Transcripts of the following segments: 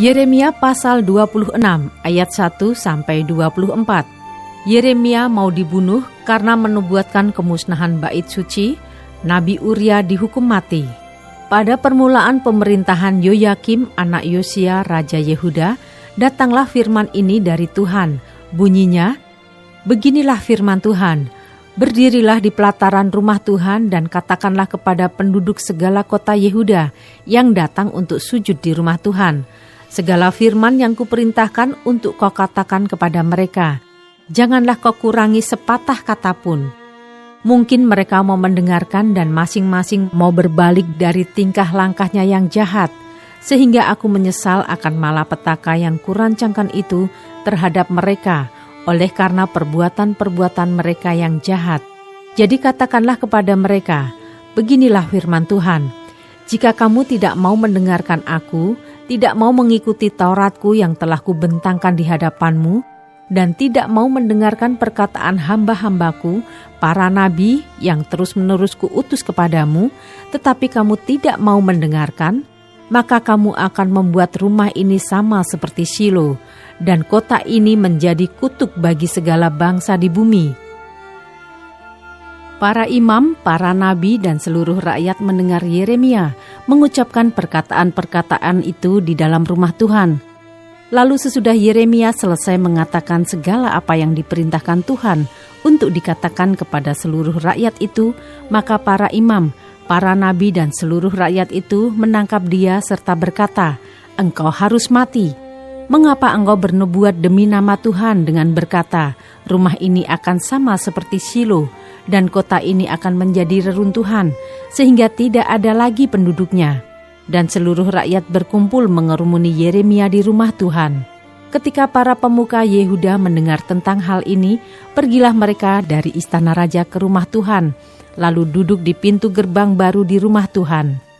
Yeremia pasal 26 ayat 1-24. Yeremia mau dibunuh karena menubuatkan kemusnahan bait suci. Nabi Uria dihukum mati. Pada permulaan pemerintahan Yoyakim anak Yosia Raja Yehuda, datanglah firman ini dari Tuhan. Bunyinya, beginilah firman Tuhan, berdirilah di pelataran rumah Tuhan dan katakanlah kepada penduduk segala kota Yehuda yang datang untuk sujud di rumah Tuhan. Segala firman yang kuperintahkan untuk kau katakan kepada mereka, janganlah kau kurangi sepatah kata pun. Mungkin mereka mau mendengarkan dan masing-masing mau berbalik dari tingkah langkahnya yang jahat, sehingga aku menyesal akan malapetaka yang kurancangkan itu terhadap mereka, oleh karena perbuatan-perbuatan mereka yang jahat. Jadi katakanlah kepada mereka, beginilah firman Tuhan, jika kamu tidak mau mendengarkan aku, tidak mau mengikuti Tauratku yang telah kubentangkan di hadapanmu, dan tidak mau mendengarkan perkataan hamba-hambaku, para nabi yang terus-menerus kuutus kepadamu, tetapi kamu tidak mau mendengarkan, maka kamu akan membuat rumah ini sama seperti Shilo, dan kota ini menjadi kutuk bagi segala bangsa di bumi. Para imam, para nabi, dan seluruh rakyat mendengar Yeremia mengucapkan perkataan-perkataan itu di dalam rumah Tuhan. Lalu sesudah Yeremia selesai mengatakan segala apa yang diperintahkan Tuhan untuk dikatakan kepada seluruh rakyat itu, maka para imam, para nabi, dan seluruh rakyat itu menangkap dia serta berkata, "Engkau harus mati. Mengapa engkau bernubuat demi nama Tuhan dengan berkata, rumah ini akan sama seperti Shilo, dan kota ini akan menjadi reruntuhan, sehingga tidak ada lagi penduduknya." Dan seluruh rakyat berkumpul mengerumuni Yeremia di rumah Tuhan. Ketika para pemuka Yehuda mendengar tentang hal ini, pergilah mereka dari istana raja ke rumah Tuhan, lalu duduk di pintu gerbang baru di rumah Tuhan.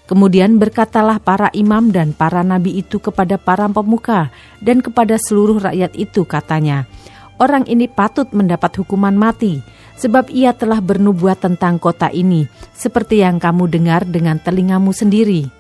Kemudian berkatalah para imam dan para nabi itu kepada para pemuka dan kepada seluruh rakyat itu, katanya, "Orang ini patut mendapat hukuman mati, sebab ia telah bernubuat tentang kota ini, seperti yang kamu dengar dengan telingamu sendiri."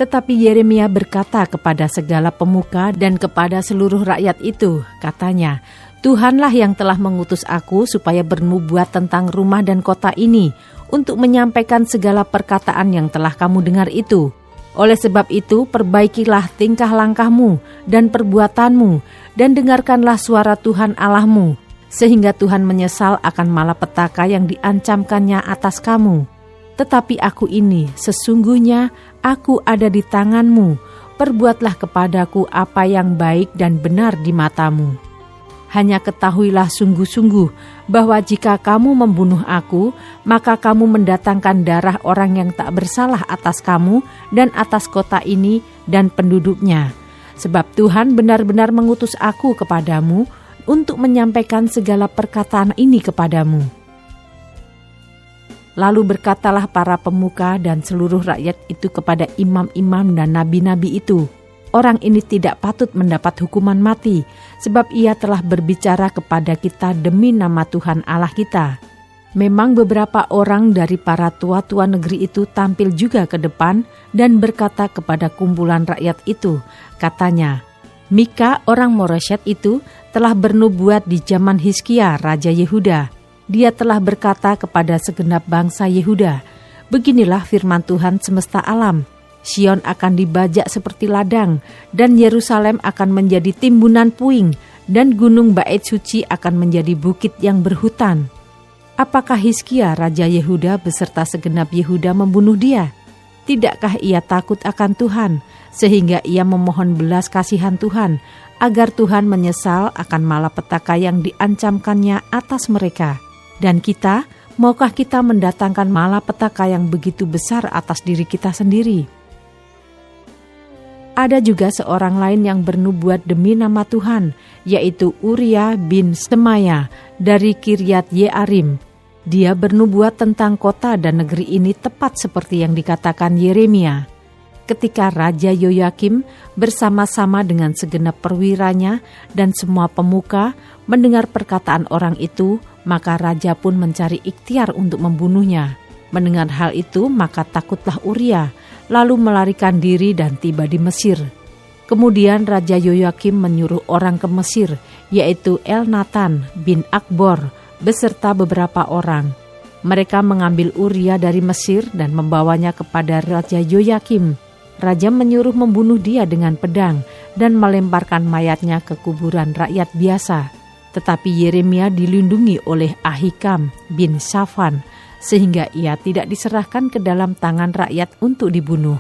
Tetapi Yeremia berkata kepada segala pemuka dan kepada seluruh rakyat itu, katanya, "Tuhanlah yang telah mengutus aku supaya bernubuat tentang rumah dan kota ini, untuk menyampaikan segala perkataan yang telah kamu dengar itu. Oleh sebab itu, perbaikilah tingkah langkahmu dan perbuatanmu, dan dengarkanlah suara Tuhan Allahmu, sehingga Tuhan menyesal akan malapetaka yang diancamkannya atas kamu. Tetapi aku ini, sesungguhnya aku ada di tanganmu, perbuatlah kepadaku apa yang baik dan benar di matamu. Hanya ketahuilah sungguh-sungguh bahwa jika kamu membunuh aku, maka kamu mendatangkan darah orang yang tak bersalah atas kamu dan atas kota ini dan penduduknya. Sebab Tuhan benar-benar mengutus aku kepadamu untuk menyampaikan segala perkataan ini kepadamu." Lalu berkatalah para pemuka dan seluruh rakyat itu kepada imam-imam dan nabi-nabi itu, "Orang ini tidak patut mendapat hukuman mati, sebab ia telah berbicara kepada kita demi nama Tuhan Allah kita." Memang beberapa orang dari para tua-tua negeri itu tampil juga ke depan dan berkata kepada kumpulan rakyat itu, katanya, "Mika orang Moreshet itu telah bernubuat di zaman Hizkia Raja Yehuda. Dia telah berkata kepada segenap bangsa Yehuda, beginilah firman Tuhan semesta alam, Sion akan dibajak seperti ladang, dan Yerusalem akan menjadi timbunan puing, dan gunung bait suci akan menjadi bukit yang berhutan." Apakah Hizkia Raja Yehuda beserta segenap Yehuda membunuh dia? Tidakkah ia takut akan Tuhan, sehingga ia memohon belas kasihan Tuhan, agar Tuhan menyesal akan malapetaka yang diancamkannya atas mereka? Dan kita, maukah kita mendatangkan malapetaka yang begitu besar atas diri kita sendiri? Ada juga seorang lain yang bernubuat demi nama Tuhan, yaitu Uria bin Semaya dari Kiryat Yearim. Dia bernubuat tentang kota dan negeri ini tepat seperti yang dikatakan Yeremia. Ketika Raja Yoyakim bersama-sama dengan segenap perwiranya dan semua pemuka mendengar perkataan orang itu, maka raja pun mencari ikhtiar untuk membunuhnya. Mendengar hal itu, maka takutlah Uria, lalu melarikan diri dan tiba di Mesir. Kemudian Raja Yoyakim menyuruh orang ke Mesir, yaitu Elnatan bin Akbor beserta beberapa orang. Mereka mengambil Uria dari Mesir dan membawanya kepada Raja Yoyakim. Raja menyuruh membunuh dia dengan pedang dan melemparkan mayatnya ke kuburan rakyat biasa. Tetapi Yeremia dilindungi oleh Ahikam bin Safan, sehingga ia tidak diserahkan ke dalam tangan rakyat untuk dibunuh.